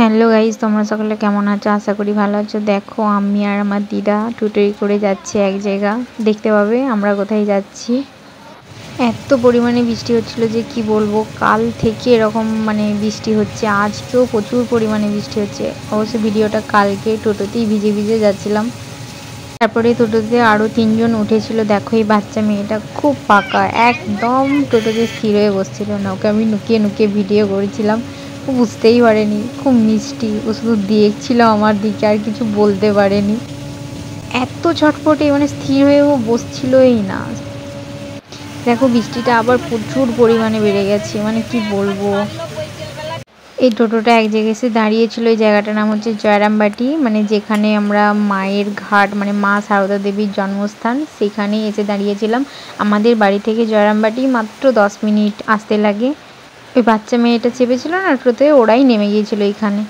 Hello guys, তোমরা সকলে কেমন আছো? আশা করি ভালো আছো। দেখো আমি আর আমার দিদা টুটুরি করে যাচ্ছি এক জায়গা, দেখতে পাবে আমরা কোথায় যাচ্ছি। এত পরিমাণে বৃষ্টি হচ্ছিল যে কি বলবো, কাল থেকে এরকম বৃষ্টি হচ্ছে, আজকেও প্রচুর পরিমাণে বৃষ্টি হচ্ছে। অবশ্য ভিডিওটা কালকে টোটোতেই ভিজে ভিজে যাচ্ছিলাম। তারপরে টোটোতে আরও 3জন উঠেছিল। দেখো এই বাচ্চা মেয়েটা খুব পাকা, একদম টোটোতে স্থির হয়ে বসছিল না। ওকে আমি নুকিয়ে নুকিয়ে ভিডিও করেছিলাম, ও বুঝতেই পারেনি। খুব মিষ্টি, ও শুধু দেখছিল আমার দিকে, আর কিছু বলতে পারেনি। এত ছটফটে, স্থির হয়ে ও বসছিলই না। দেখো বৃষ্টিটা আবার প্রচুর পরিমাণে বেড়ে গেছে, কি বলবো। এই টোটোটা এক জায়গায় এসে দাঁড়িয়েছিল। এই জায়গাটার নাম হচ্ছে জয়রামবাটি, যেখানে আমরা মায়ের ঘাট, মা সারদা দেবীর জন্মস্থান, সেখানে এসে দাঁড়িয়েছিলাম। আমাদের বাড়ি থেকে জয়রামবাটি মাত্র 10 মিনিট আসতে লাগে। ওই বাচ্চা মেয়েটা চেপেছিল না টোটোতে, ওরাই নেমে গিয়েছিল এখানে।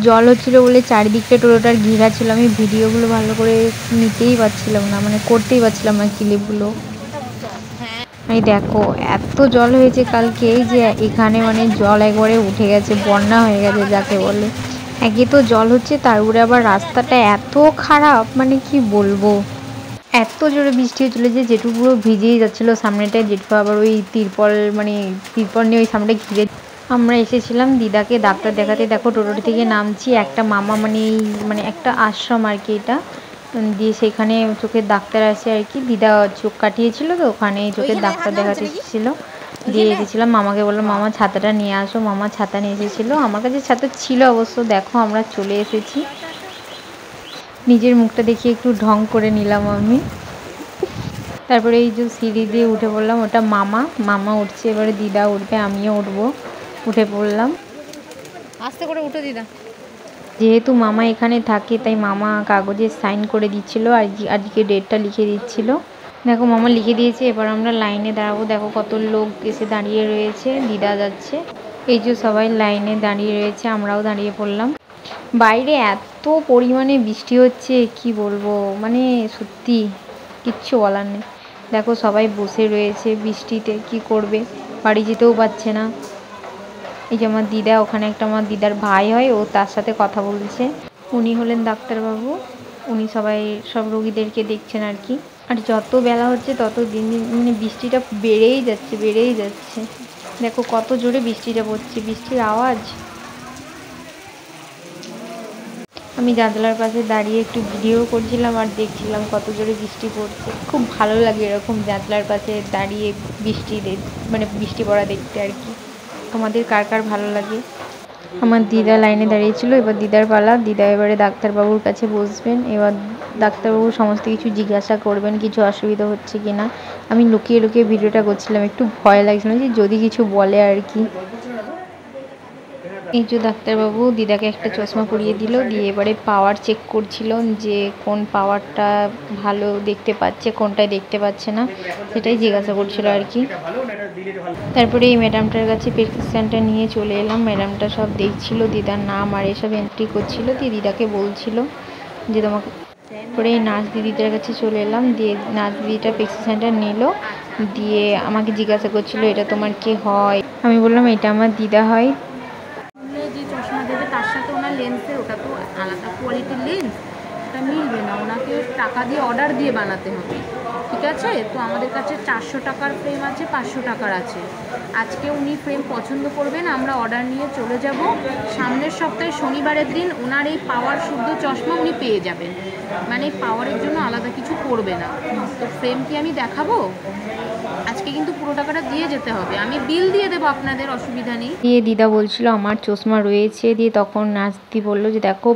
জল হচ্ছিল বলে চারিদিকটা টোটোটার ঘেরা ছিল। আমি ভিডিওগুলো ভালো করে নিতেই পারছিলাম না, করতেই পারছিলাম না ক্লিপগুলো। দেখো এত জল হয়েছে কালকে যে এখানে জল একবারে উঠে গেছে, বন্যা হয়ে গেছে যাকে বলে। একে তো জল হচ্ছে, তার উপরে আবার রাস্তাটা এত খারাপ, কি বলবো। এত জোরে বৃষ্টি হচ্ছিলো যে জেঠু পুরো ভিজেই যাচ্ছিলো সামনেটায়। জেঠু আবার ওই তিরপল তিরপল নিয়ে ওই সামনেটা ঘিরে। আমরা এসেছিলাম দিদাকে ডাক্তার দেখাতে। দেখো টোটোটি থেকে নামছি, একটা মামা একটা আশ্রম আর কি এটা, দিয়ে সেখানে চোখের ডাক্তার আছে আর কি। দিদা চোখ কাটিয়েছিল, তো ওখানে চোখের ডাক্তার দেখাতে এসেছিলো। দিয়ে এসেছিলাম, মামাকে বললাম মামা ছাতাটা নিয়ে আসো। মামা ছাতা নিয়ে এসেছিলো, আমার কাছে ছাতা ছিল অবশ্য। দেখো আমরা চলে এসেছি। নিজের মুখটা দেখিয়ে একটু ঢং করে নিলাম আমি। তারপরে এই যে সিঁড়ি দিয়ে উঠে পড়লাম, ওটা মামা উঠছে, এবারে দিদা উঠবে, আমিও উঠবো। উঠে পড়লাম, আস্তে করে উঠে দিদা। যেহেতু মামা এখানে থাকে তাই মামা কাগজে সাইন করে দিচ্ছিল, আর আজকে ডেটটা লিখে দিচ্ছিল। দেখো মামা লিখে দিয়েছে, এবার আমরা লাইনে দাঁড়াবো। দেখো কত লোক এসে দাঁড়িয়ে রয়েছে, দিদা যাচ্ছে। এই যে সবাই লাইনে দাঁড়িয়ে রয়েছে, আমরাও দাঁড়িয়ে পড়লাম। বাইরে এত পরিমাণে বৃষ্টি হচ্ছে কি বলবো, সত্যি কিচ্ছু বলার নেই। দেখো সবাই বসে রয়েছে বৃষ্টিতে, কি করবে, বাড়ি যেতেও পারছে না। এই যে আমার দিদা, ওখানে একটা আমার দিদার ভাই হয়, ও তার সাথে কথা বলছে। উনি হলেন ডাক্তারবাবু, উনি সব রোগীদেরকে দেখছেন আর কি। আর যত বেলা হচ্ছে তত দিন দিন বৃষ্টিটা বেড়েই যাচ্ছে। দেখো কত জোরে বৃষ্টিটা পড়ছে, বৃষ্টির আওয়াজ। আমি জানলার পাশে দাঁড়িয়ে একটু ভিডিও করছিলাম আর দেখছিলাম কত জোরে বৃষ্টি পড়ছে। খুব ভালো লাগে এরকম জানলার পাশে দাঁড়িয়ে বৃষ্টি বৃষ্টি পড়া দেখতে আর কি। তোমাদের কার কার ভালো লাগে? আমার দিদা লাইনে দাঁড়িয়েছিল, এবার দিদার পালা। দিদা এবারে ডাক্তারবাবুর কাছে বসবেন। এবার ডাক্তারবাবু সমস্ত কিছু জিজ্ঞাসা করবেন, কিছু অসুবিধা হচ্ছে কি না। আমি লুকিয়ে লুকিয়ে ভিডিওটা করছিলাম, একটু ভয় লাগছিল যে যদি কিছু বলে আর কি। এই যে ডাক্তারবাবু দিদাকে একটা চশমা পরিয়ে দিল, দিয়ে এবারে পাওয়ার চেক করছিল, যে কোন পাওয়ারটা ভালো দেখতে পাচ্ছে, কোনটায় দেখতে পাচ্ছে না, সেটাই জিজ্ঞাসা করছিল আর কি। তারপরে এই ম্যাডামটার কাছে প্রেসক্রিপশানটা নিয়ে চলে এলাম। ম্যাডামটা সব দেখছিল, দিদার নাম আর এসব এন্ট্রি করছিল, দিয়ে দিদাকে বলছিল যে তোমাকে। তারপরে এই নার্স দিদিটার কাছে চলে এলাম, দিয়ে নার্স দিদিটা প্রেসক্রিপশানটা নিল, দিয়ে আমাকে জিজ্ঞাসা করছিল এটা তোমার কে হয়। আমি বললাম এটা আমার দিদা হয়। যে চশমা দেবে তার সাথে ওনার লেন্সের, ওটা তো আলাদা কোয়ালিটির লেন্স, ওটা মিলবে না। ওনাকে টাকা দিয়ে অর্ডার দিয়ে বানাতে হবে, ঠিক আছে? তো আমাদের কাছে 400 টাকার ফ্রেম আছে, 500 টাকার আছে। আজকে উনি ফ্রেম পছন্দ করবেন, আমরা অর্ডার নিয়ে চলে যাব। সামনের সপ্তাহে শনিবারের দিন ওনার এই পাওয়ার শুদ্ধ চশমা উনি পেয়ে যাবেন। পাওয়ারের জন্য আলাদা কিছু করবে না। তো ফ্রেম কি আমি দেখাবো? আজকে কিন্তু পুরো টাকাটা দিয়ে যেতে হবে, আমি বিল দিয়ে দেবো আপনাদের, অসুবিধা নেই। দিয়ে দিদা বলছিল আমার চশমা রয়েছে, দিয়ে তখন নার্সদি বললো যে দেখো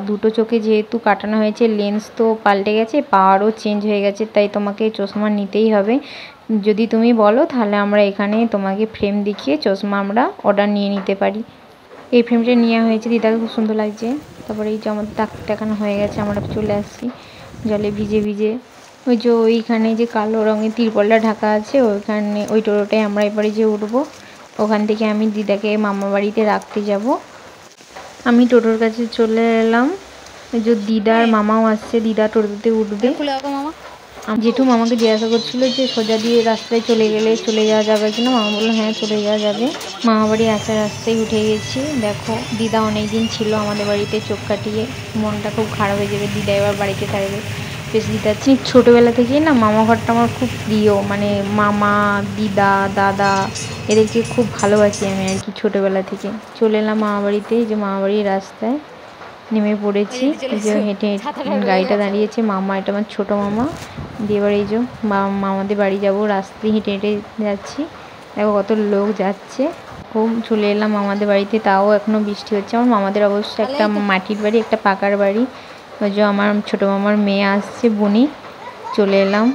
দুটো চোখে যেহেতু কাটানো হয়েছে, লেন্স তো পাল্টে গেছে, পাওয়ারও চেঞ্জ হয়ে গেছে, তাই তোমাকে চশমা নিতেই হবে। যদি তুমি বলো তাহলে আমরা এখানে তোমাকে ফ্রেম দেখিয়ে চশমা আমরা অর্ডার নিয়ে নিতে পারি। এই ফ্রেমটা নেওয়া হয়েছে, দিদাকে খুব সুন্দর লাগছে। তারপরে এই যে আমাদের ডাক্তার দেখানো হয়ে গেছে, আমরা চলে আসছি জলে ভিজে ভিজে। ওই যে ওইখানে যে কালো রঙের তিরপলটা ঢাকা আছে, ওইখানে ওই টোটোটায় আমরা এবারে যে উঠবো। ওখান থেকে আমি দিদাকে মামা বাড়িতে রাখতে যাব। আমি টোটোর কাছে চলে এলাম। ওই যে দিদার মামাও আসছে, দিদা টোটোতে উঠবে। খুলে রাখো মামা। জেঠু মামাকে জিজ্ঞাসা করছিল যে সোজা দিয়ে রাস্তায় চলে গেলে চলে যাওয়া যাবে কিনা। মামা বললো হ্যাঁ চলে যাওয়া যাবে। মামা বাড়ি আসার রাস্তায় উঠে গেছি। দেখো দিদা অনেকদিন ছিল আমাদের বাড়িতে, চোখ কাটিয়ে মনটা খুব খারাপ হয়ে যাবে। দিদা এবার বাড়িতে থাকবে, বেশ দিদা ছোটোবেলা থেকেই না মামা ঘরটা আমার খুব প্রিয়। মানে মামা, দিদা, দাদা এদেরকে খুব ভালোবাসি আমি আর কি ছোটোবেলা থেকে। চলে এলাম মামা বাড়িতে, যে মামা বাড়ির রাস্তায় নেমে পড়েছি। এই যে হেঁটে গাড়িটা দাঁড়িয়েছে, মামা এটা আমার ছোটো মামা। দিয়ে এবার এই যে মামাদের বাড়ি যাব, রাস্তায় হেঁটে হেঁটে যাচ্ছি। দেখো কত লোক যাচ্ছে। খুব চলে এলাম মামাদের বাড়িতে, তাও এখনও বৃষ্টি হচ্ছে। আমার মামাদের অবশ্য একটা মাটির বাড়ি, একটা পাকার বাড়ি। ওই যে আমার ছোটো মামার মেয়ে আসছে, বুনি। চলে এলাম,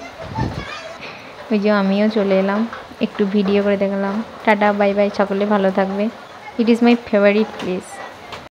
ওই যে আমিও চলে এলাম, একটু ভিডিও করে দেখলাম। টাটা, বাই বাই, সকলে ভালো থাকবে। It is my favourite place.